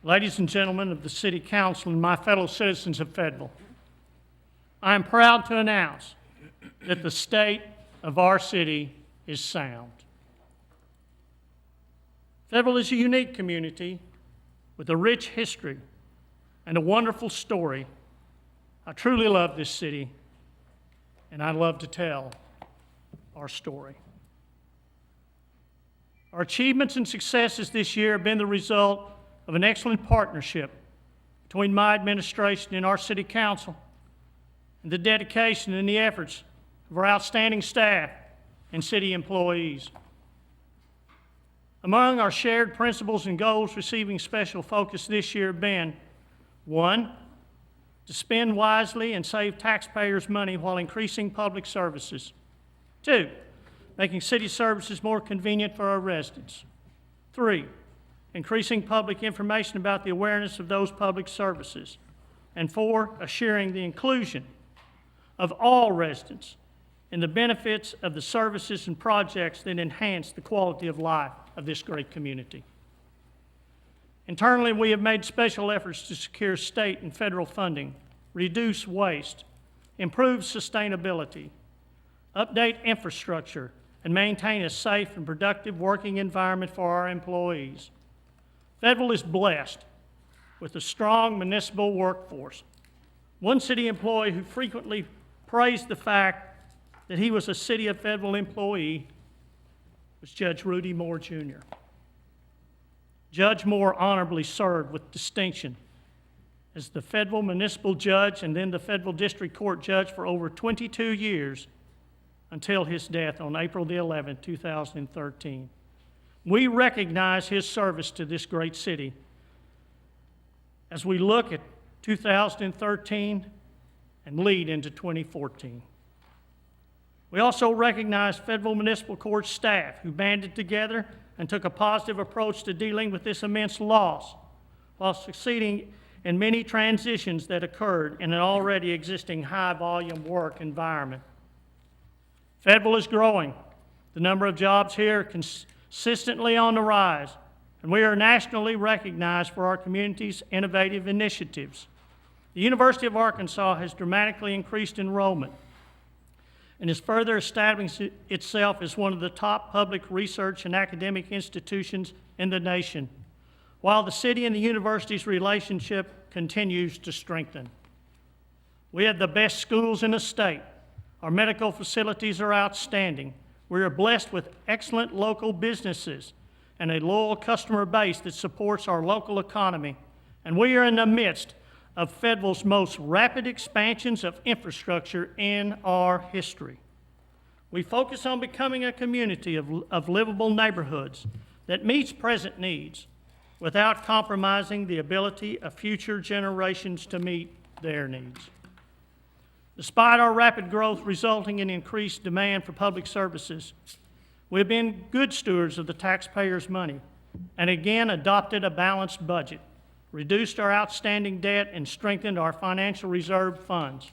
ladies and gentlemen of the City Council and my fellow citizens of Fayetteville, I am proud to announce that the state of our city is sound. Fayetteville is a unique community with a rich history and a wonderful story. I truly love this city, and I love to tell our story. Our achievements and successes this year have been the result of an excellent partnership between my administration and our City Council, and the dedication and the efforts of our outstanding staff and city employees. Among our shared principles and goals receiving special focus this year have been: 1, to spend wisely and save taxpayers' money while increasing public services. 2, making city services more convenient for our residents. 3, increasing public information about the awareness of those public services. And 4, assuring the inclusion of all residents in the benefits of the services and projects that enhance the quality of life of this great community. Internally, we have made special efforts to secure state and federal funding, reduce waste, improve sustainability, update infrastructure, and maintain a safe and productive working environment for our employees. Fayetteville is blessed with a strong municipal workforce. One city employee who frequently praised the fact that he was a City of Fayetteville employee was Judge Rudy Moore, Jr. Judge Moore honorably served with distinction as the Fayetteville Municipal Judge and then the Fayetteville District Court Judge for over 22 years until his death on April the 11th, 2013. We recognize his service to this great city as we look at 2013 and lead into 2014. We also recognize Fayetteville Municipal Court staff who banded together and took a positive approach to dealing with this immense loss while succeeding in many transitions that occurred in an already existing high-volume work environment. Fayetteville is growing. The number of jobs here consistently on the rise, and we are nationally recognized for our community's innovative initiatives. The University of Arkansas has dramatically increased enrollment and is further establishing itself as one of the top public research and academic institutions in the nation, while the city and the university's relationship continues to strengthen. We have the best schools in the state. Our medical facilities are outstanding. We are blessed with excellent local businesses and a loyal customer base that supports our local economy. And we are in the midst of Fayetteville's most rapid expansions of infrastructure in our history. We focus on becoming a community of livable neighborhoods that meets present needs without compromising the ability of future generations to meet their needs. Despite our rapid growth resulting in increased demand for public services, we have been good stewards of the taxpayers' money and again adopted a balanced budget, reduced our outstanding debt, and strengthened our financial reserve funds.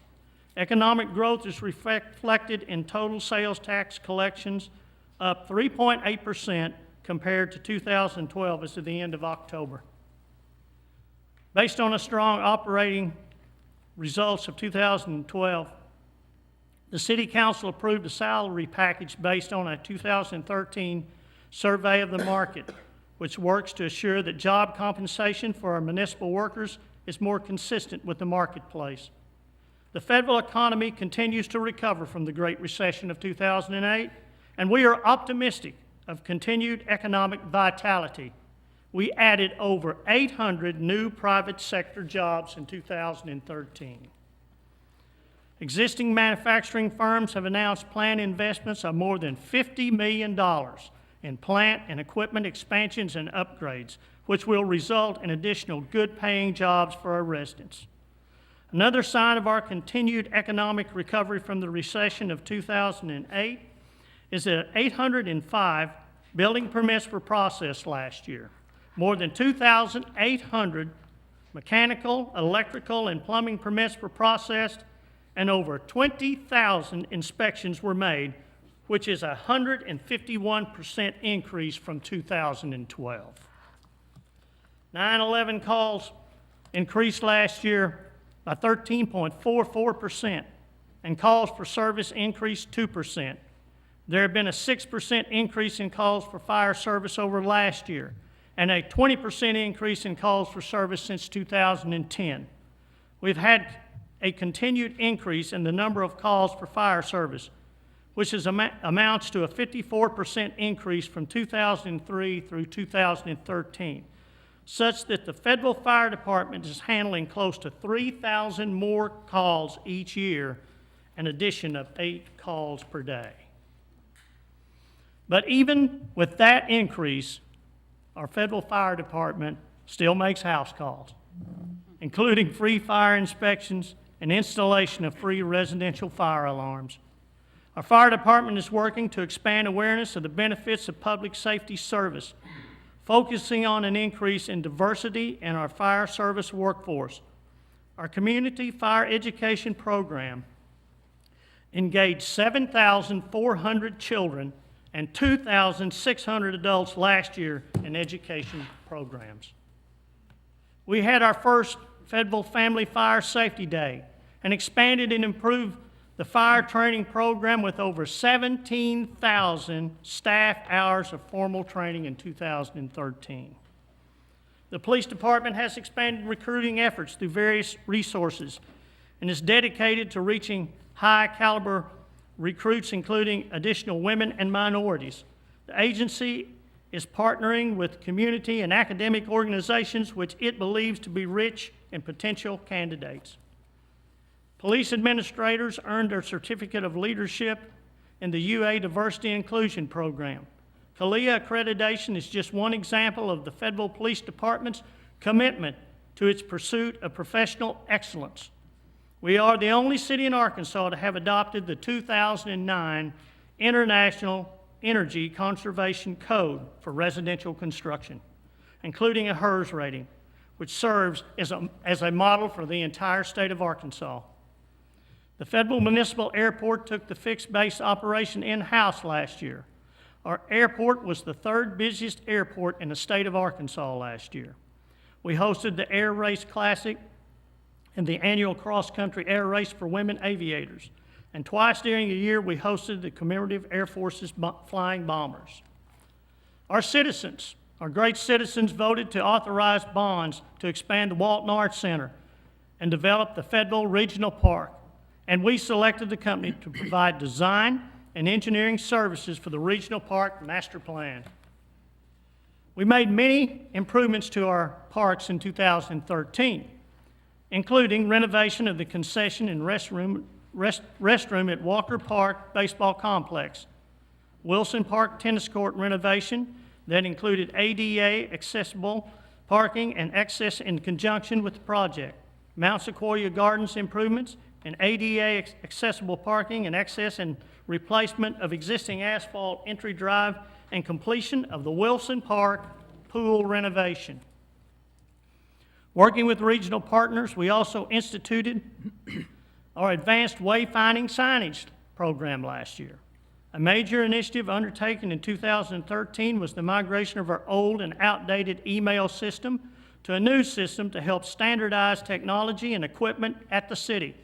Economic growth is reflected in total sales tax collections, up 3.8% compared to 2012 as of the end of October. Based on a strong operating results of 2012, the City Council approved a salary package based on a 2013 survey of the market, which works to assure that job compensation for our municipal workers is more consistent with the marketplace. The Fayetteville economy continues to recover from the Great Recession of 2008, and we are optimistic of continued economic vitality. We added over 800 new private sector jobs in 2013. Existing manufacturing firms have announced planned investments of more than $50 million in plant and equipment expansions and upgrades, which will result in additional good-paying jobs for our residents. Another sign of our continued economic recovery from the recession of 2008 is that 805 building permits were processed last year. More than 2,800 mechanical, electrical, and plumbing permits were processed, and over 20,000 inspections were made, which is a 151% increase from 2012. 9/11 calls increased last year by 13.44%, and calls for service increased 2%. There have been a 6% increase in calls for fire service over last year, and a 20% increase in calls for service since 2010. We've had a continued increase in the number of calls for fire service, which amounts to a 54% increase from 2003 through 2013, such that the Fayetteville Fire Department is handling close to 3,000 more calls each year, an addition of 8 calls per day. But even with that increase, our Fayetteville Fire Department still makes house calls, including free fire inspections and installation of free residential fire alarms. Our fire department is working to expand awareness of the benefits of public safety service, focusing on an increase in diversity in our fire service workforce. Our community fire education program engaged 7,400 children and 2,600 adults last year in education programs. We had our first Fayetteville Family Fire Safety Day and expanded and improved the fire training program with over 17,000 staff hours of formal training in 2013. The police department has expanded recruiting efforts through various resources and is dedicated to reaching high-caliber recruits, including additional women and minorities. The agency is partnering with community and academic organizations which it believes to be rich in potential candidates. Police administrators earned their Certificate of Leadership in the UA Diversity Inclusion Program. CALIA accreditation is just one example of the Fayetteville Police Department's commitment to its pursuit of professional excellence. We are the only city in Arkansas to have adopted the 2009 International Energy Conservation Code for residential construction, including a HERS rating, which serves as a model for the entire state of Arkansas. The Fayetteville Municipal Airport took the fixed base operation in-house last year. Our airport was the 3rd busiest airport in the state of Arkansas last year. We hosted the Air Race Classic and the annual cross-country air race for women aviators. And twice during the year, we hosted the Commemorative Air Force's Flying Bombers. Our citizens, our great citizens, voted to authorize bonds to expand the Walton Arts Center and develop the Fayetteville Regional Park. And we selected the company to provide design and engineering services for the Regional Park Master Plan. We made many improvements to our parks in 2013, including renovation of the concession and restroom at Walker Park Baseball Complex, Wilson Park Tennis Court renovation that included ADA accessible parking and access in conjunction with the project, Mount Sequoia Gardens improvements, and ADA accessible parking and access and replacement of existing asphalt entry drive, and completion of the Wilson Park pool renovation. Working with regional partners, we also instituted our advanced wayfinding signage program last year. A major initiative undertaken in 2013 was the migration of our old and outdated email system to a new system to help standardize technology and equipment at the city.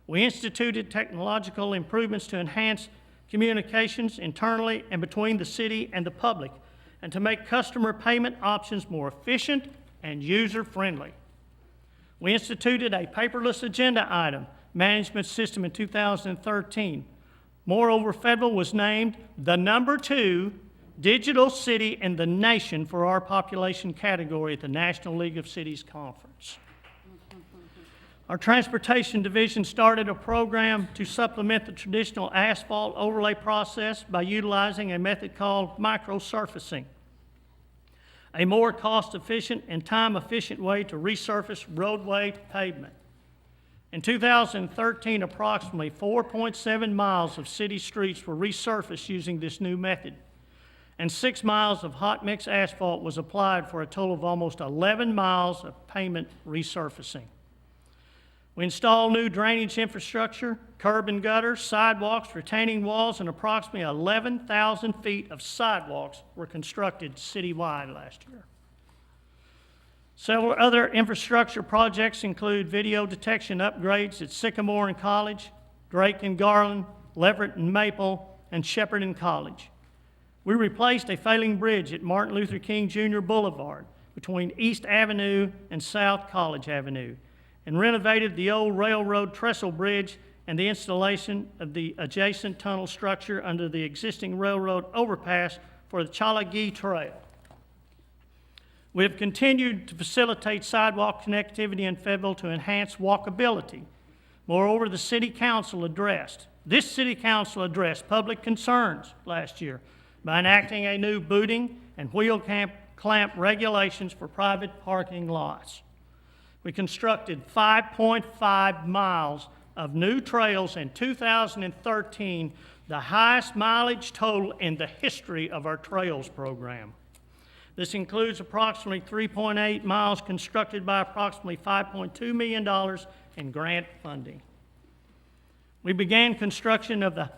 We instituted technological improvements to enhance communications internally and between the city and the public, and to make customer payment options more efficient and user-friendly. We instituted a paperless agenda item management system in 2013. Moreover, Fayetteville was named the #2 digital city in the nation for our population category at the National League of Cities Conference. Our transportation division started a program to supplement the traditional asphalt overlay process by utilizing a method called microsurfacing, a more cost-efficient and time-efficient way to resurface roadway pavement. In 2013, approximately 4.7 miles of city streets were resurfaced using this new method, and 6 miles of hot mix asphalt was applied for a total of almost 11 miles of pavement resurfacing. We installed new drainage infrastructure, curb and gutters, sidewalks, retaining walls, and approximately 11,000 feet of sidewalks were constructed citywide last year. Several other infrastructure projects include video detection upgrades at Sycamore and College, Drake and Garland, Leverett and Maple, and Shepherd and College. We replaced a failing bridge at Martin Luther King Jr. Boulevard between East Avenue and South College Avenue, and renovated the old railroad trestle bridge and the installation of the adjacent tunnel structure under the existing railroad overpass for the Chalagee Trail. We have continued to facilitate sidewalk connectivity in Fayetteville to enhance walkability. Moreover, this city council addressed public concerns last year by enacting a new booting and wheel clamp regulations for private parking lots. We constructed 5.5 miles of new trails in 2013, the highest mileage total in the history of our trails program. This includes approximately 3.8 miles constructed by approximately $5.2 million in grant funding. We began construction of the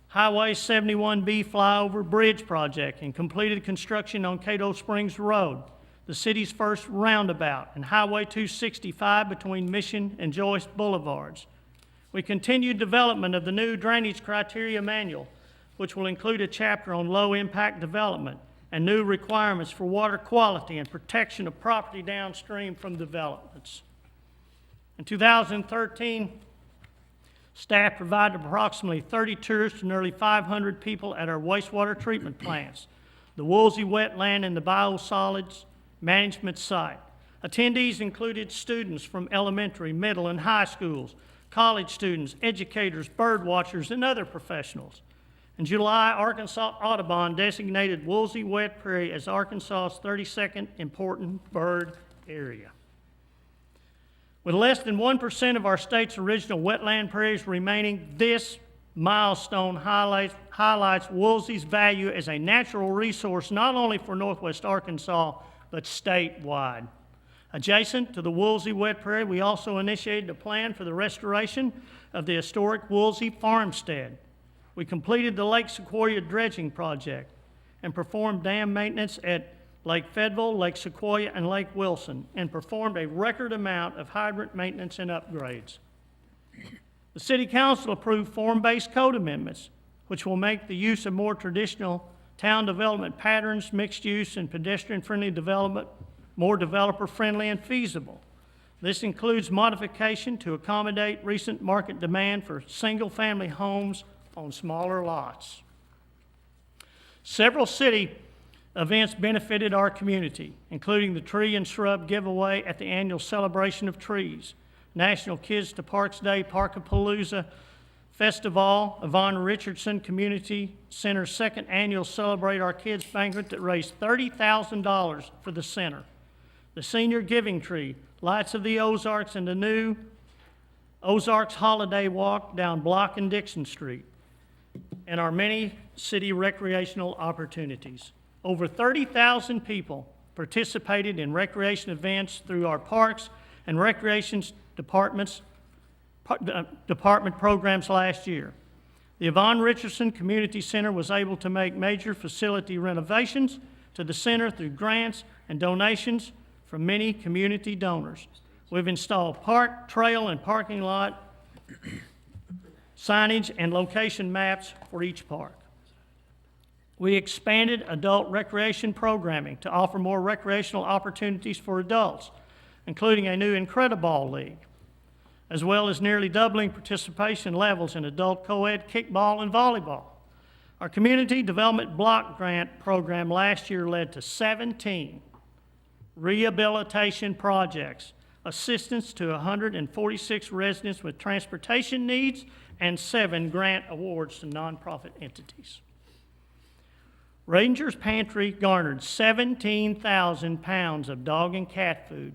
Highway 71B flyover bridge project and completed construction on Cato Springs Road, the city's first roundabout, and Highway 265 between Mission and Joyce Boulevards. We continued development of the new Drainage Criteria Manual, which will include a chapter on low-impact development and new requirements for water quality and protection of property downstream from developments. In 2013, staff provided approximately 30 tours to nearly 500 people at our wastewater treatment plants, the Woolsey Wetland and the Biosolids Management Site. Attendees included students from elementary, middle, and high schools, college students, educators, bird watchers, and other professionals. In July, Arkansas Audubon designated Woolsey Wet Prairie as Arkansas's 32nd important bird area. With less than 1% of our state's original wetland prairies remaining, this milestone highlights Woolsey's value as a natural resource not only for Northwest Arkansas, but statewide. Adjacent to the Woolsey Wet Prairie, we also initiated a plan for the restoration of the historic Woolsey Farmstead. We completed the Lake Sequoia dredging project and performed dam maintenance at Lake Fayetteville, Lake Sequoia, and Lake Wilson, and performed a record amount of hydrant maintenance and upgrades. The City Council approved form-based code amendments, which will make the use of more traditional town development patterns, mixed use, and pedestrian-friendly development more developer-friendly and feasible. This includes modification to accommodate recent market demand for single-family homes on smaller lots. Several city events benefited our community, including the Tree and Shrub Giveaway at the annual Celebration of Trees, National Kids to Parks Day Parkapalooza Festival, Yvonne Richardson Community Center's second annual Celebrate Our Kids banquet that raised $30,000 for the center, the Senior Giving Tree, Lights of the Ozarks, and the new Ozarks Holiday Walk down Block and Dixon Street, and our many city recreational opportunities. Over 30,000 people participated in recreation events through our parks and recreation department programs last year. The Yvonne Richardson Community Center was able to make major facility renovations to the center through grants and donations from many community donors. We've installed park, trail, and parking lot signage and location maps for each park. We expanded adult recreation programming to offer more recreational opportunities for adults, including a new Incrediball League, as well as nearly doubling participation levels in adult co-ed kickball and volleyball. Our community development block grant program last year led to 17 rehabilitation projects, assistance to 146 residents with transportation needs, and 7 grant awards to nonprofit entities. Ranger's Pantry garnered 17,000 pounds of dog and cat food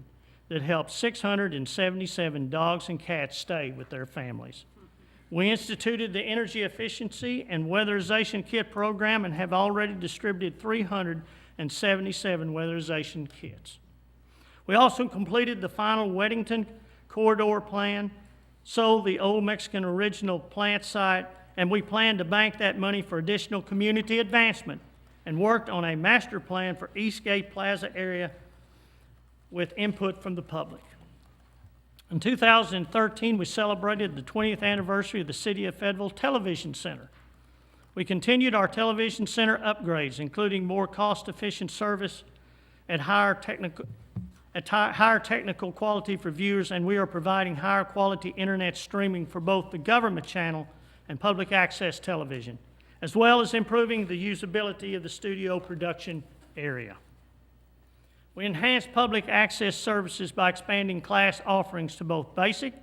that helped 677 dogs and cats stay with their families. We instituted the Energy Efficiency and Weatherization Kit program and have already distributed 377 weatherization kits. We also completed the final Weddington Corridor Plan, sold the Old Mexican Original plant site, and we plan to bank that money for additional community advancement and worked on a master plan for Eastgate Plaza area with input from the public. In 2013, we celebrated the 20th anniversary of the City of Fayetteville Television Center. We continued our television center upgrades, including more cost-efficient service at higher technical quality for viewers, and we are providing higher quality internet streaming for both the government channel and public access television, as well as improving the usability of the studio production area. We enhanced public access services by expanding class offerings to both basic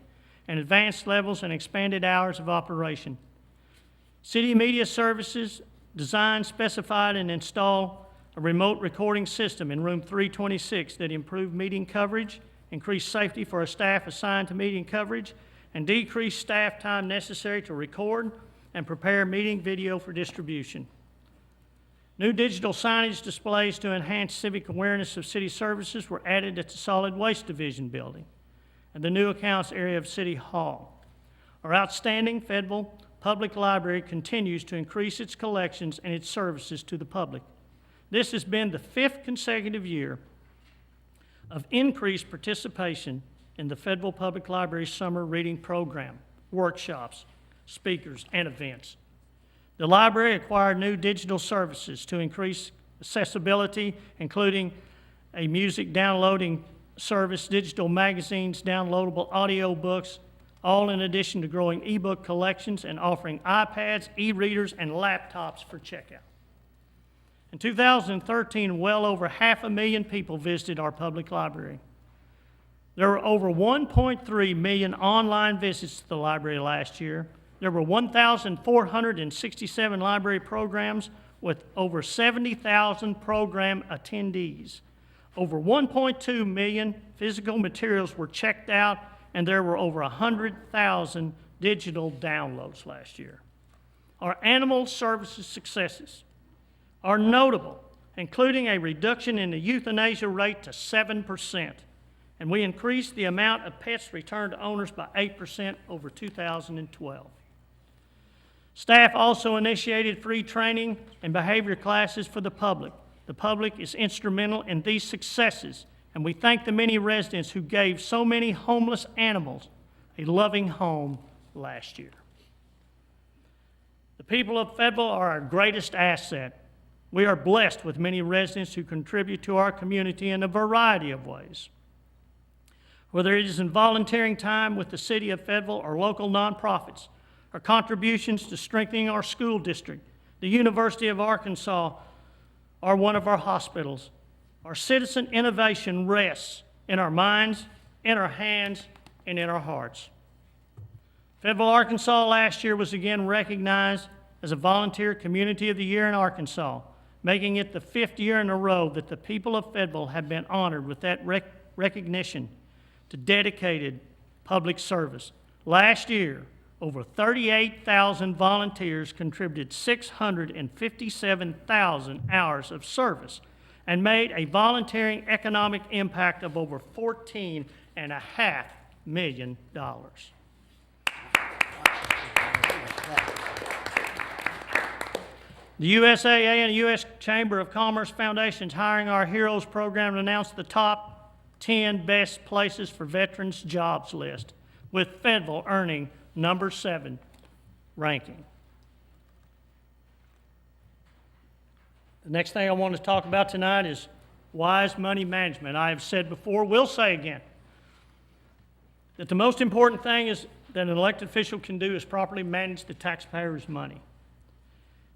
and advanced levels and expanded hours of operation. City Media Services designed, specified, and installed a remote recording system in room 326 that improved meeting coverage, increased safety for our staff assigned to meeting coverage, and decreased staff time necessary to record and prepare meeting video for distribution. New digital signage displays to enhance civic awareness of city services were added at the Solid Waste Division building and the new accounts area of City Hall. Our outstanding Fayetteville Public Library continues to increase its collections and its services to the public. This has been the 5th consecutive year of increased participation in the Fayetteville Public Library Summer Reading Program, workshops, speakers, and events. The library acquired new digital services to increase accessibility, including a music downloading service, digital magazines, downloadable audio books, all in addition to growing ebook collections and offering iPads, e-readers, and laptops for checkout. In 2013, well over 500,000 people visited our public library. There were over 1.3 million online visits to the library last year. There were 1,467 library programs with over 70,000 program attendees. Over 1.2 million physical materials were checked out, and there were over 100,000 digital downloads last year. Our animal services successes are notable, including a reduction in the euthanasia rate to 7%, and we increased the amount of pets returned to owners by 8% over 2012. Staff also initiated free training and behavior classes for the public. The public is instrumental in these successes, and we thank the many residents who gave so many homeless animals a loving home last year. The people of Fayetteville are our greatest asset. We are blessed with many residents who contribute to our community in a variety of ways. Whether it is in volunteering time with the City of Fayetteville or local nonprofits, or contributions to strengthening our school district, the University of Arkansas, or one of our hospitals, our citizen innovation rests in our minds, in our hands, and in our hearts. Fayetteville, Arkansas last year was again recognized as a Volunteer Community of the Year in Arkansas, making it the 5th year in a row that the people of Fayetteville have been honored with that recognition to dedicated public service. Last year, over 38,000 volunteers contributed 657,000 hours of service and made a volunteering economic impact of over $14.5 million. The USAA and the U.S. Chamber of Commerce Foundation's Hiring Our Heroes program announced the top 10 best places for veterans jobs list, with Fayetteville earning number 7 ranking. The next thing I want to talk about tonight is wise money management. I have said before, will say again, that the most important thing is that an elected official can do is properly manage the taxpayers' money.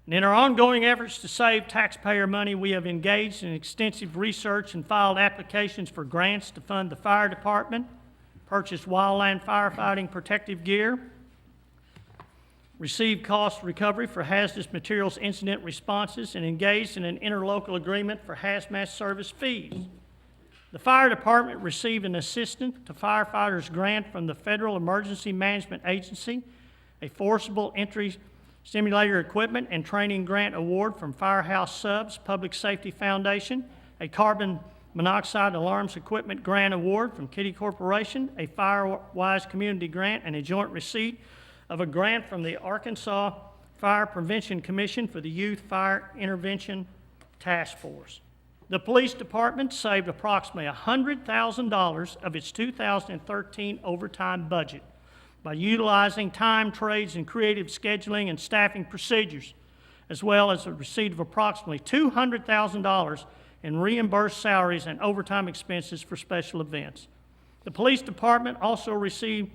And in our ongoing efforts to save taxpayer money, we have engaged in extensive research and filed applications for grants to fund the fire department, purchased wildland firefighting protective gear, received cost recovery for hazardous materials incident responses, and engaged in an interlocal agreement for hazmat service fees. The fire department received an Assistant to Firefighters grant from the Federal Emergency Management Agency, a forcible entry simulator equipment and training grant award from Firehouse Subs Public Safety Foundation, a carbon monoxide alarms equipment grant award from Kitty Corporation, a FireWise community grant, and a joint receipt of a grant from the Arkansas Fire Prevention Commission for the Youth Fire Intervention Task Force. The police department saved approximately $100,000 of its 2013 overtime budget by utilizing time trades and creative scheduling and staffing procedures, as well as the receipt of approximately $200,000 in reimbursed salaries and overtime expenses for special events. The police department also recently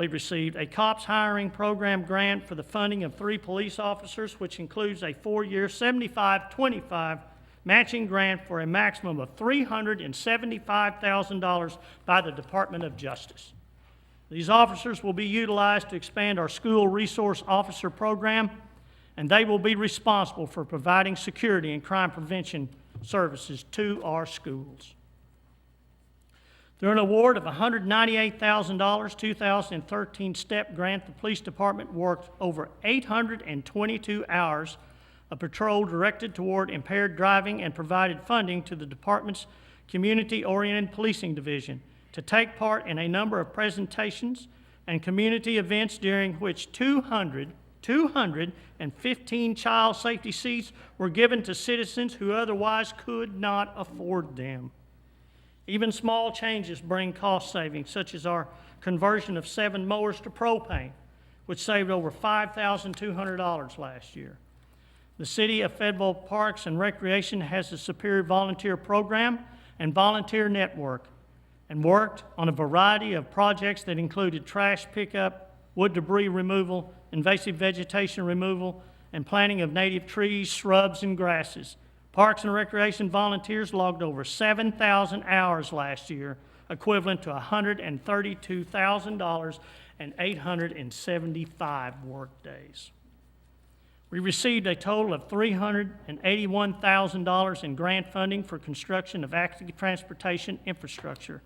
received a COPS hiring program grant for the funding of 3 police officers, which includes a 4-year 75-25 matching grant for a maximum of $375,000 by the Department of Justice. These officers will be utilized to expand our school resource officer program, and they will be responsible for providing security and crime prevention services to our schools. Through an award of $198,000 2013 STEP grant, the police department worked over 822 hours of patrol directed toward impaired driving and provided funding to the department's community-oriented policing division to take part in a number of presentations and community events during which 215 child safety seats were given to citizens who otherwise could not afford them. Even small changes bring cost savings, such as our conversion of 7 mowers to propane, which saved over $5,200 last year. The City of Fayetteville Parks and Recreation has a superior volunteer program and volunteer network, and worked on a variety of projects that included trash pickup, wood debris removal, invasive vegetation removal, and planting of native trees, shrubs, and grasses. Parks and Recreation volunteers logged over 7,000 hours last year, equivalent to $132,000 and 875 work days. We received a total of $381,000 in grant funding for construction of active transportation infrastructure.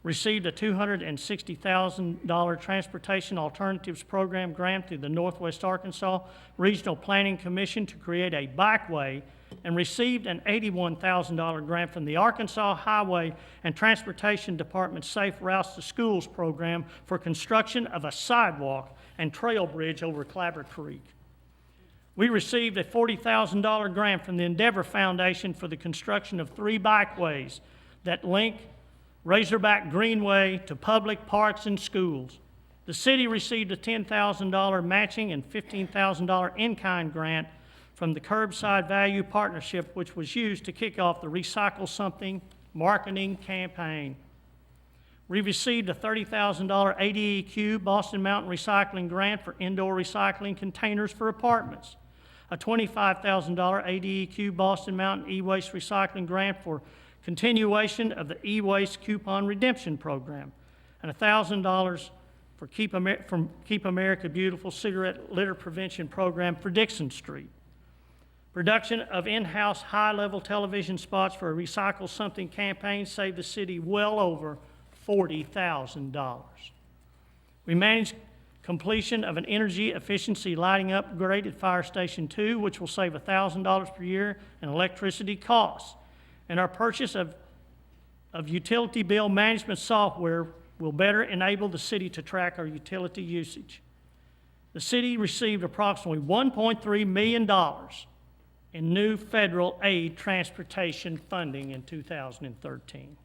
Received a $260,000 Transportation Alternatives Program grant through the Northwest Arkansas Regional Planning Commission to create a bikeway, and received an $81,000 grant from the Arkansas Highway and Transportation Department's Safe Routes to Schools program for construction of a sidewalk and trail bridge over Clabber Creek. We received a $40,000 grant from the Endeavor Foundation for the construction of 3 bikeways that link Razorback Greenway to public parks and schools. The city received a $10,000 matching and $15,000 in-kind grant from the Curbside Value Partnership, which was used to kick off the Recycle Something marketing campaign. We received a $30,000 ADEQ Boston Mountain Recycling Grant for indoor recycling containers for apartments, a $25,000 ADEQ Boston Mountain E-Waste Recycling Grant for continuation of the E-Waste Coupon Redemption Program, and $1,000 for Keep America Beautiful Cigarette Litter Prevention Program for Dixon Street. Production of in-house high-level television spots for a Recycle Something campaign saved the city well over $40,000. We managed completion of an energy efficiency lighting upgrade at Fire Station 2, which will save $1,000 per year in electricity costs. And our purchase of utility bill management software will better enable the city to track our utility usage. The city received approximately $1.3 million in new federal aid transportation funding in 2013.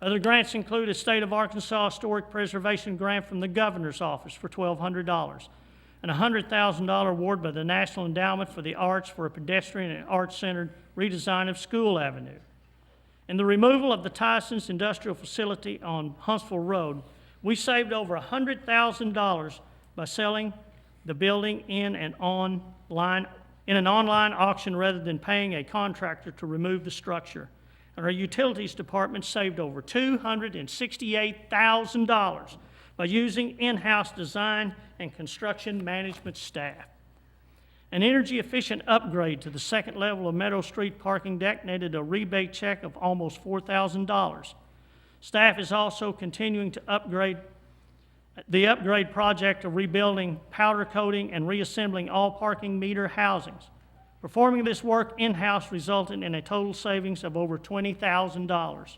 Other grants include a State of Arkansas Historic Preservation Grant from the Governor's Office for $1,200, and a $100,000 award by the National Endowment for the Arts for a pedestrian and art-centered redesign of School Avenue. In the removal of the Tyson's industrial facility on Huntsville Road, we saved over $100,000 by selling the building in an online auction rather than paying a contractor to remove the structure. And our utilities department saved over $268,000 by using in-house design and construction management staff. An energy-efficient upgrade to the second level of Meadow Street parking deck netted a rebate check of almost $4,000. Staff is also continuing to upgrade the upgrade project of rebuilding, powder coating, and reassembling all parking meter housings. Performing this work in-house resulted in a total savings of over $20,000.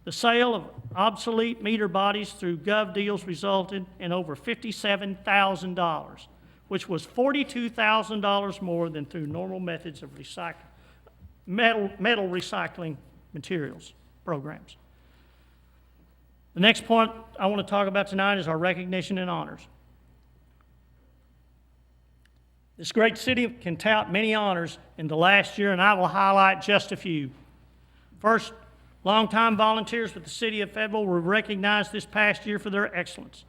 The sale of obsolete meter bodies through Gov Deals resulted in over $57,000, which was $42,000 more than through normal methods of recycling metal recycling materials programs. The next point I want to talk about tonight is our recognition and honors. This great city can tout many honors in the last year, and I will highlight just a few. First, longtime volunteers with the city of Fayetteville were recognized this past year for their excellence.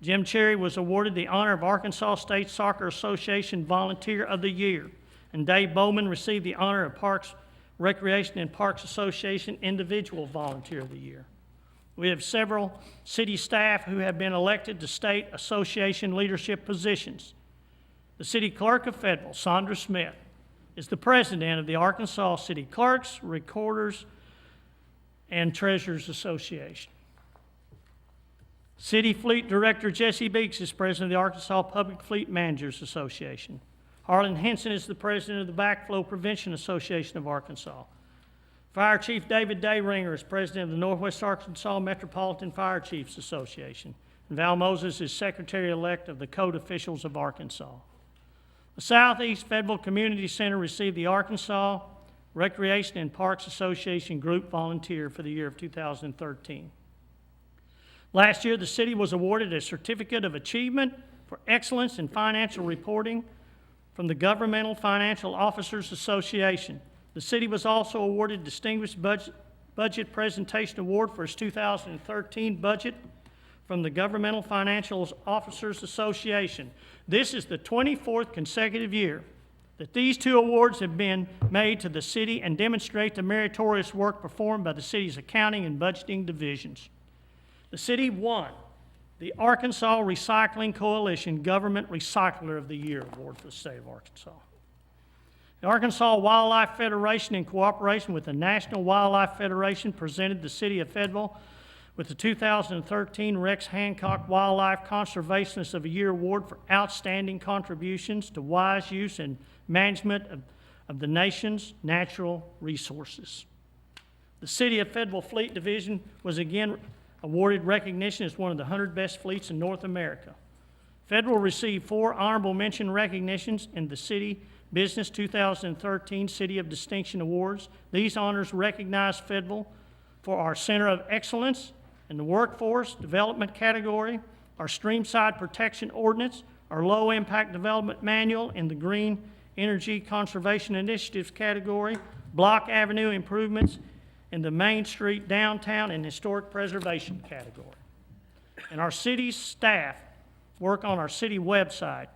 Jim Cherry was awarded the honor of Arkansas State Soccer Association Volunteer of the Year, and Dave Bowman received the honor of Parks, Recreation and Parks Association Individual Volunteer of the Year. We have several city staff who have been elected to state association leadership positions. The city clerk of Fayetteville, Sandra Smith, is the president of the Arkansas City Clerks, Recorders, and Treasurers Association. City Fleet Director Jesse Beeks is president of the Arkansas Public Fleet Managers Association. Harlan Henson is the president of the Backflow Prevention Association of Arkansas. Fire Chief David Dayringer is president of the Northwest Arkansas Metropolitan Fire Chiefs Association. And Val Moses is secretary-elect of the Code Officials of Arkansas. The Southeast Fayetteville Community Center received the Arkansas Recreation and Parks Association Group Volunteer for the year of 2013. Last year, the city was awarded a Certificate of Achievement for Excellence in Financial Reporting from the Governmental Financial Officers Association. The city was also awarded Distinguished Budget Presentation Award for its 2013 budget from the Governmental Financial Officers Association. This is the 24th consecutive year that these two awards have been made to the city and demonstrate the meritorious work performed by the city's accounting and budgeting divisions. The city won the Arkansas Recycling Coalition Government Recycler of the Year Award for the state of Arkansas. The Arkansas Wildlife Federation, in cooperation with the National Wildlife Federation, presented the city of Fayetteville with the 2013 Rex Hancock Wildlife Conservationist of the Year Award for outstanding contributions to wise use and management of the nation's natural resources. The City of Fayetteville Fleet Division was again awarded recognition as one of the 100 best fleets in North America. Fayetteville received 4 honorable mention recognitions in the City Business 2013 City of Distinction Awards. These honors recognize Fayetteville for our Center of Excellence in the Workforce Development category, our Streamside Protection Ordinance, our Low Impact Development Manual in the Green Energy Conservation Initiatives category, Block Avenue Improvements in the Main Street, Downtown, and Historic Preservation category. And our city's staff work on our city website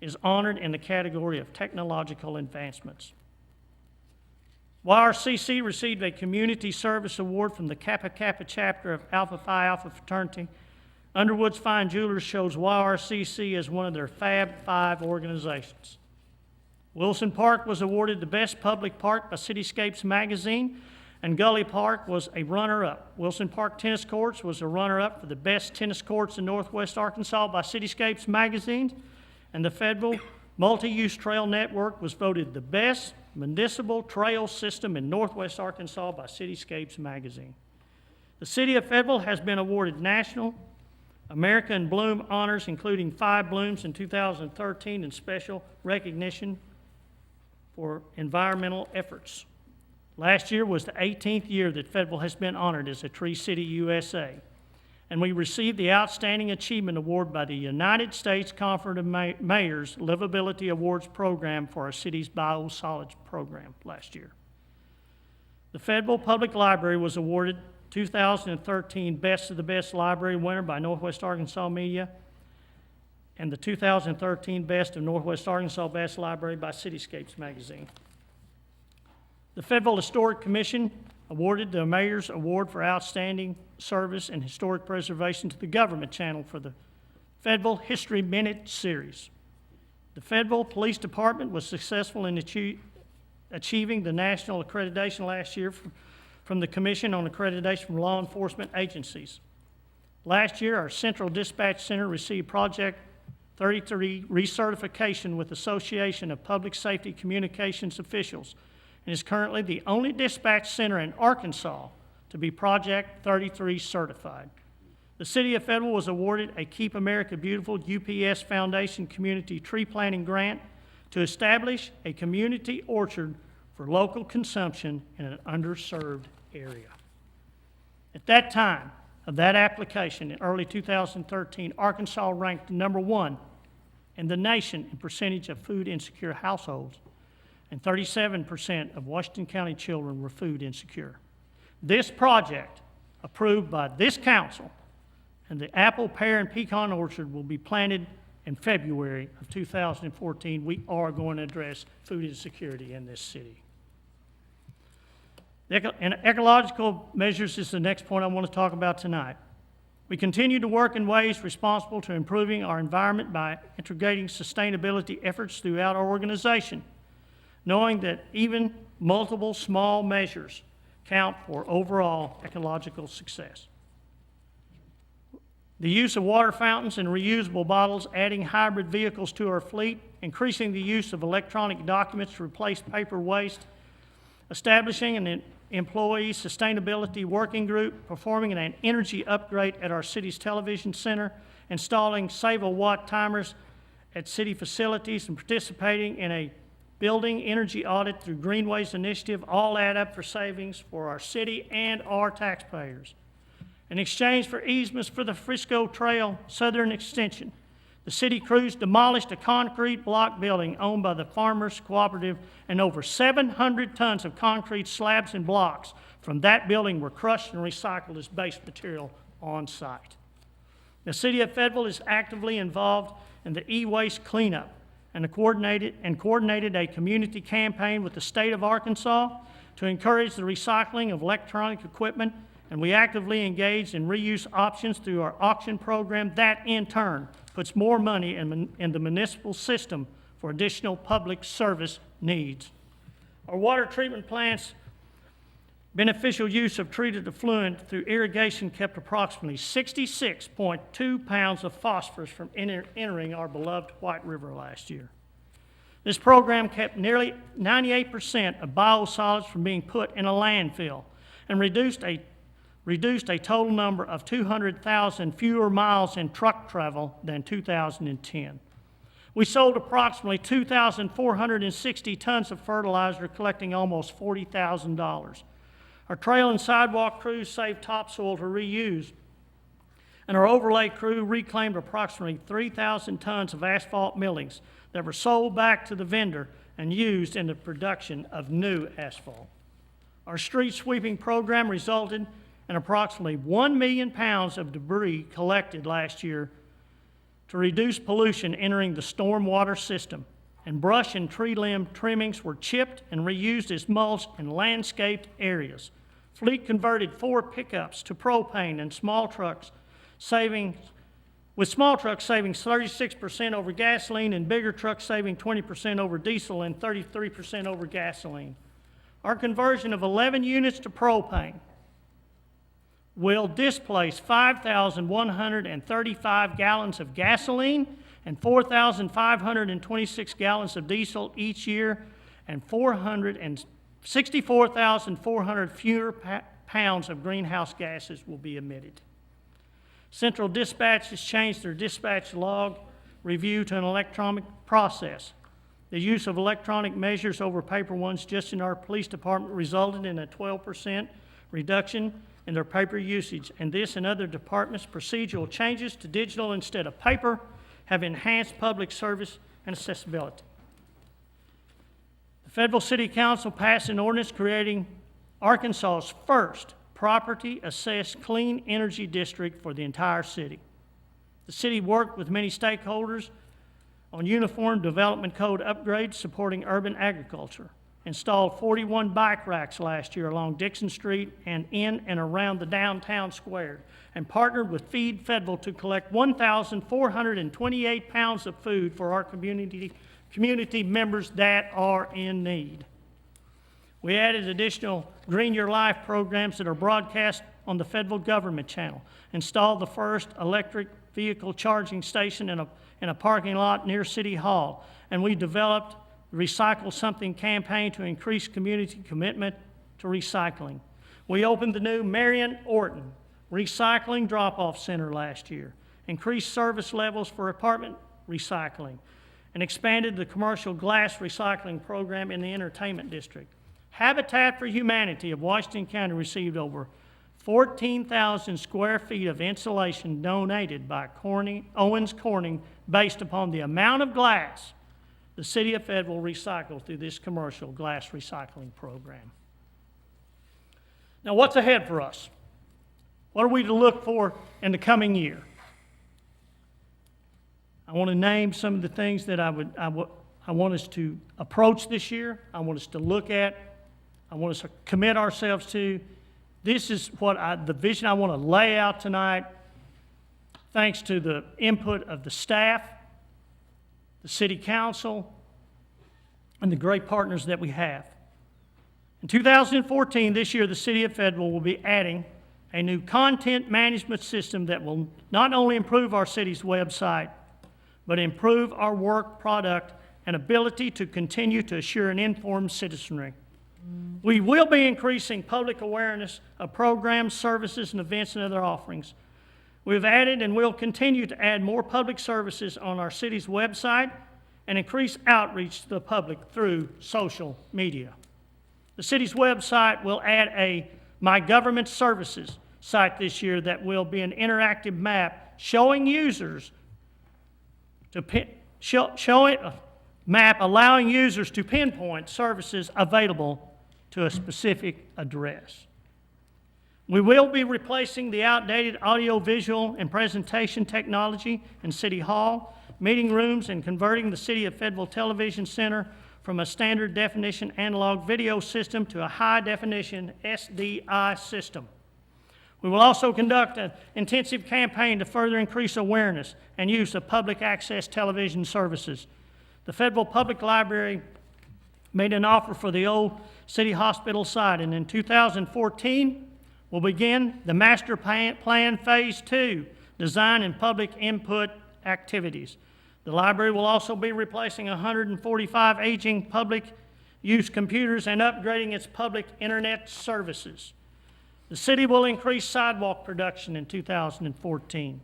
is honored in the category of technological advancements. YRCC received a Community Service Award from the Kappa Kappa chapter of Alpha Phi Alpha Fraternity. Underwood's Fine Jewelers shows YRCC as one of their Fab 5 organizations. Wilson Park was awarded the Best Public Park by Cityscapes Magazine, and Gully Park was a runner-up. Wilson Park Tennis Courts was a runner-up for the Best Tennis Courts in Northwest Arkansas by Cityscapes Magazine, and the Fayetteville Multi-Use Trail Network was voted the Best Municipal Trail System in Northwest Arkansas by Cityscapes Magazine. The City of Fayetteville has been awarded National America in Bloom honors, including 5 blooms in 2013 and special recognition for environmental efforts. Last year was the 18th year that Fayetteville has been honored as a Tree City, USA. And we received the Outstanding Achievement Award by the United States Conference of Mayors Livability Awards program for our city's biosolids program last year. The Fayetteville Public Library was awarded 2013 Best of the Best Library winner by Northwest Arkansas Media, and the 2013 Best of Northwest Arkansas Best Library by Cityscapes Magazine. The Fayetteville Historic Commission awarded the Mayor's Award for Outstanding Service in Historic Preservation to the Government Channel for the Fayetteville History Minute Series. The Fayetteville Police Department was successful in achieving the national accreditation last year from the Commission on Accreditation from Law Enforcement Agencies. Last year, our Central Dispatch Center received Project 33 recertification with Association of Public Safety Communications Officials, and is currently the only dispatch center in Arkansas to be Project 33 certified. The City of Fayetteville was awarded a Keep America Beautiful UPS Foundation Community Tree Planting Grant to establish a community orchard for local consumption in an underserved area. At that time of that application in early 2013, Arkansas ranked number 1 in the nation in percentage of food insecure households, and 37% of Washington County children were food insecure. This project, approved by this council, and the apple, pear, and pecan orchard will be planted in February of 2014. We are going to address food insecurity in this city. And ecological measures is the next point I want to talk about tonight. We continue to work in ways responsible to improving our environment by integrating sustainability efforts throughout our organization, knowing that even multiple small measures count for overall ecological success. The use of water fountains and reusable bottles, adding hybrid vehicles to our fleet, increasing the use of electronic documents to replace paper waste, establishing an employee sustainability working group, performing an energy upgrade at our city's television center, installing save-a-watt timers at city facilities, and participating in a building energy audit through Greenways Initiative all add up for savings for our city and our taxpayers. In exchange for easements for the Frisco Trail Southern Extension, the city crews demolished a concrete block building owned by the Farmers Cooperative, and over 700 tons of concrete slabs and blocks from that building were crushed and recycled as base material on site. The city of Fayetteville is actively involved in the e-waste cleanup and coordinated a community campaign with the state of Arkansas to encourage the recycling of electronic equipment, and we actively engage in reuse options through our auction program that in turn puts more money in the municipal system for additional public service needs. Our water treatment plants' beneficial use of treated effluent through irrigation kept approximately 66.2 pounds of phosphorus from entering our beloved White River last year. This program kept nearly 98% of biosolids from being put in a landfill and reduced a total number of 200,000 fewer miles in truck travel than 2010. We sold approximately 2,460 tons of fertilizer, collecting almost $40,000. Our trail and sidewalk crews saved topsoil to reuse, and our overlay crew reclaimed approximately 3,000 tons of asphalt millings that were sold back to the vendor and used in the production of new asphalt. Our street sweeping program resulted in approximately 1 million pounds of debris collected last year to reduce pollution entering the stormwater system, and brush and tree limb trimmings were chipped and reused as mulch in landscaped areas. Fleet converted 4 pickups to propane and small trucks, with small trucks saving 36% over gasoline and bigger trucks saving 20% over diesel and 33% over gasoline. Our conversion of 11 units to propane will displace 5,135 gallons of gasoline and 4,526 gallons of diesel each year, and 64,400 fewer pounds of greenhouse gases will be emitted. Central Dispatch has changed their dispatch log review to an electronic process. The use of electronic measures over paper ones just in our police department resulted in a 12% reduction in their paper usage, and this and other departments' procedural changes to digital instead of paper have enhanced public service and accessibility. The Fayetteville City Council passed an ordinance creating Arkansas's first property-assessed clean energy district for the entire city. The city worked with many stakeholders on Uniform Development Code upgrades supporting urban agriculture, installed 41 bike racks last year along Dixon Street and in and around the downtown square, and partnered with Feed Fayetteville to collect 1,428 pounds of food for our community members that are in need. We added additional Green Your Life programs that are broadcast on the Fayetteville government channel, installed the first electric vehicle charging station in a parking lot near City Hall, and we developed Recycle Something campaign to increase community commitment to recycling. We opened the new Marion Orton Recycling Drop-Off Center last year, increased service levels for apartment recycling, and expanded the commercial glass recycling program in the entertainment district. Habitat for Humanity of Washington County received over 14,000 square feet of insulation donated by Owens Corning based upon the amount of glass the city of Fayetteville recycled through this commercial glass recycling program. Now, what's ahead for us? What are we to look for in the coming year? I want to name some of the things that I want us to approach this year. I want us to look at. I want us to commit ourselves to. This is the vision I want to lay out tonight, thanks to the input of the staff, the city council, and the great partners that we have. In 2014, this year, the city of Fayetteville will be adding a new content management system that will not only improve our city's website, but improve our work product and ability to continue to assure an informed citizenry. We will be increasing public awareness of programs, services, and events and other offerings. We've added and will continue to add more public services on our city's website and increase outreach to the public through social media. The city's website will add a My Government Services site this year that will be an interactive map showing users allowing users to pinpoint services available to a specific address. We will be replacing the outdated audio-visual and presentation technology in City Hall, meeting rooms, and converting the City of Fayetteville Television Center from a standard definition analog video system to a high-definition SDI system. We will also conduct an intensive campaign to further increase awareness and use of public access television services. The Fayetteville Public Library made an offer for the old City Hospital site, and in 2014, we'll begin the Master Plan Phase 2, Design and Public Input activities. The library will also be replacing 145 aging public use computers and upgrading its public internet services. The city will increase sidewalk production in 2014.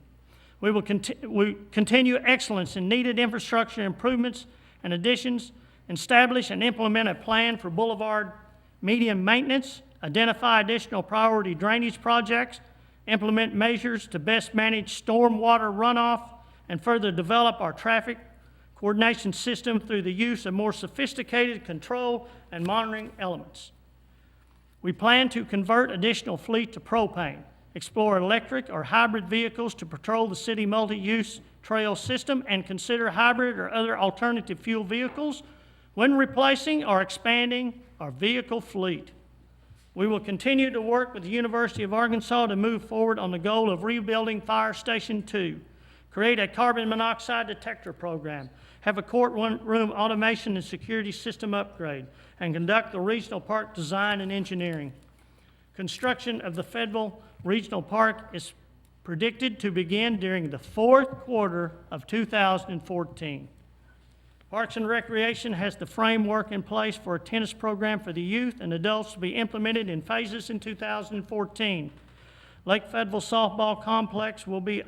We will continue excellence in needed infrastructure improvements and additions, establish and implement a plan for boulevard median maintenance, identify additional priority drainage projects, implement measures to best manage stormwater runoff, and further develop our traffic coordination system through the use of more sophisticated control and monitoring elements. We plan to convert additional fleet to propane, explore electric or hybrid vehicles to patrol the city multi-use trail system, and consider hybrid or other alternative fuel vehicles when replacing or expanding our vehicle fleet. We will continue to work with the University of Arkansas to move forward on the goal of rebuilding Fire Station 2, create a carbon monoxide detector program, have a courtroom automation and security system upgrade, and conduct the regional park design and engineering. Construction of the Fayetteville Regional Park is predicted to begin during the fourth quarter of 2014. Parks and Recreation has the framework in place for a tennis program for the youth and adults to be implemented in phases in 2014. Lake Fayetteville Softball Complex will be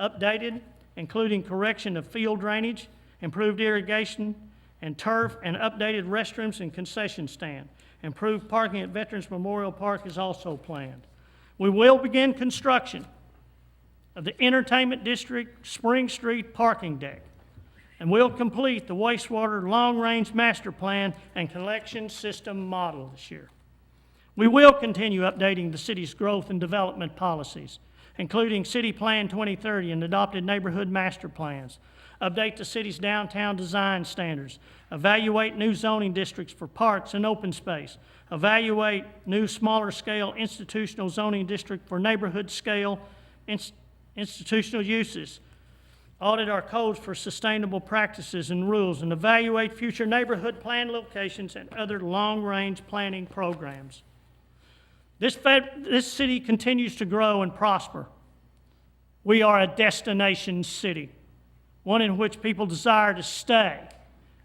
updated, including correction of field drainage, improved irrigation and turf, and updated restrooms and concession stand. Improved parking at Veterans Memorial Park is also planned. We will begin construction of the Entertainment District Spring Street parking deck, and we'll complete the wastewater long-range master plan and collection system model this year. We will continue updating the city's growth and development policies, including City Plan 2030 and adopted neighborhood master plans, update the city's downtown design standards, evaluate new zoning districts for parks and open space, evaluate new smaller scale institutional zoning district for neighborhood scale institutional uses, audit our codes for sustainable practices and rules, and evaluate future neighborhood plan locations and other long-range planning programs. This city continues to grow and prosper. We are a destination city, one in which people desire to stay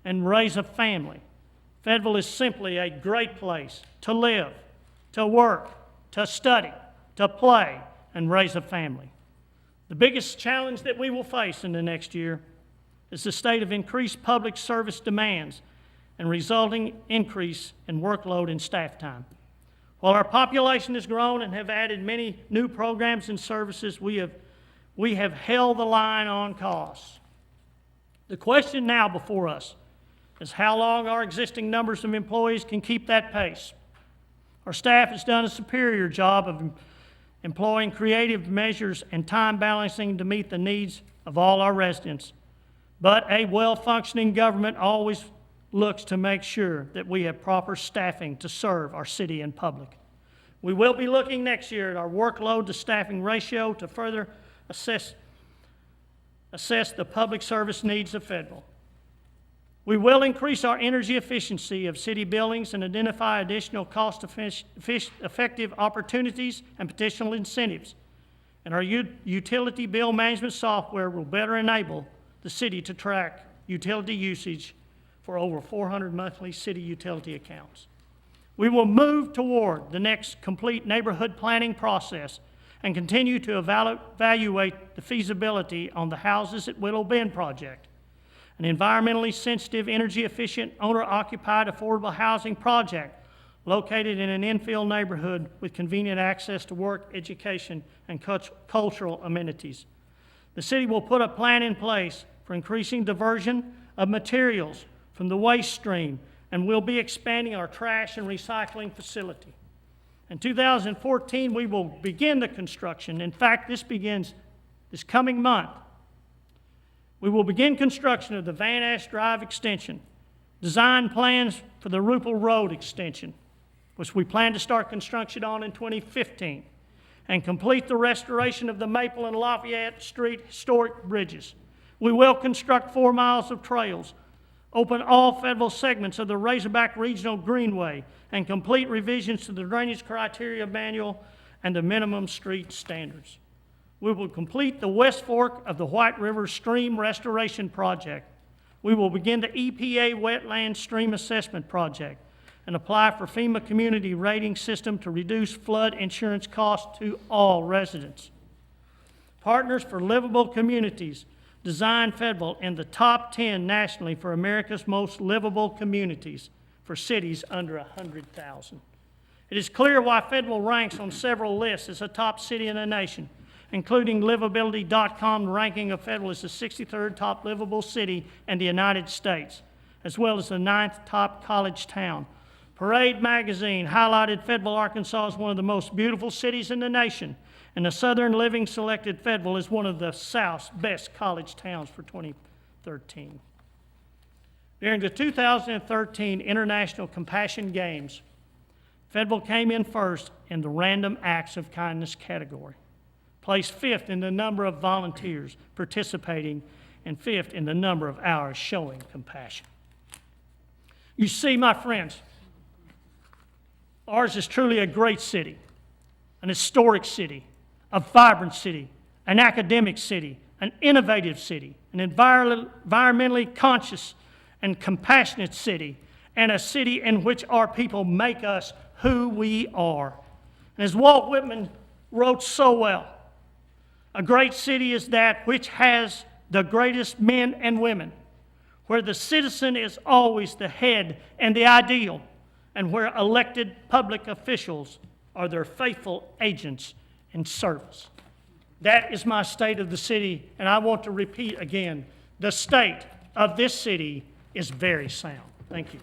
and raise a family. Fayetteville is simply a great place to live, to work, to study, to play, and raise a family. The biggest challenge that we will face in the next year is the state of increased public service demands and resulting increase in workload and staff time. While our population has grown and have added many new programs and services, we have held the line on costs. The question now before us is how long our existing numbers of employees can keep that pace. Our staff has done a superior job of employing creative measures and time balancing to meet the needs of all our residents. But a well-functioning government always looks to make sure that we have proper staffing to serve our city and public. We will be looking next year at our workload to staffing ratio to further assess the public service needs of Fayetteville. We will increase our energy efficiency of city buildings and identify additional cost-effective opportunities and potential incentives. And our utility bill management software will better enable the city to track utility usage for over 400 monthly city utility accounts. We will move toward the next complete neighborhood planning process and continue to evaluate the feasibility on the Houses at Willow Bend project, an environmentally sensitive, energy-efficient, owner-occupied, affordable housing project located in an infill neighborhood with convenient access to work, education, and cultural amenities. The city will put a plan in place for increasing diversion of materials from the waste stream, and we'll be expanding our trash and recycling facility. In 2014, we will begin the construction. In fact, this begins this coming month. We will begin construction of the Van Ash Drive extension, design plans for the Rupel Road extension, which we plan to start construction on in 2015, and complete the restoration of the Maple and Lafayette Street historic bridges. We will construct 4 miles of trails, open all Fayetteville segments of the Razorback Regional Greenway, and complete revisions to the Drainage Criteria Manual and the minimum street standards. We will complete the West Fork of the White River Stream Restoration Project. We will begin the EPA Wetland Stream Assessment Project and apply for FEMA Community Rating System to reduce flood insurance costs to all residents. Partners for Livable Communities designed Fayetteville in the top 10 nationally for America's most livable communities for cities under 100,000. It is clear why Fayetteville ranks on several lists as a top city in the nation, including Livability.com ranking of Fayetteville as the 63rd top livable city in the United States, as well as the 9th top college town. Parade magazine highlighted Fayetteville, Arkansas as one of the most beautiful cities in the nation, and the Southern Living selected Fayetteville as one of the South's best college towns for 2013. During the 2013 International Compassion Games, Fayetteville came in first in the Random Acts of Kindness category, placed 5th in the number of volunteers participating, and 5th in the number of hours showing compassion. You see, my friends, ours is truly a great city, an historic city, a vibrant city, an academic city, an innovative city, an environmentally conscious and compassionate city, and a city in which our people make us who we are. And as Walt Whitman wrote so well, a great city is that which has the greatest men and women, where the citizen is always the head and the ideal, and where elected public officials are their faithful agents in service. That is my state of the city, and I want to repeat again, the state of this city is very sound. Thank you.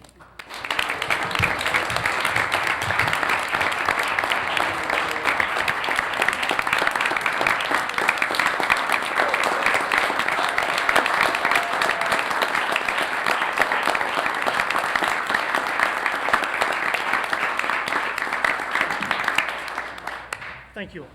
Thank you all.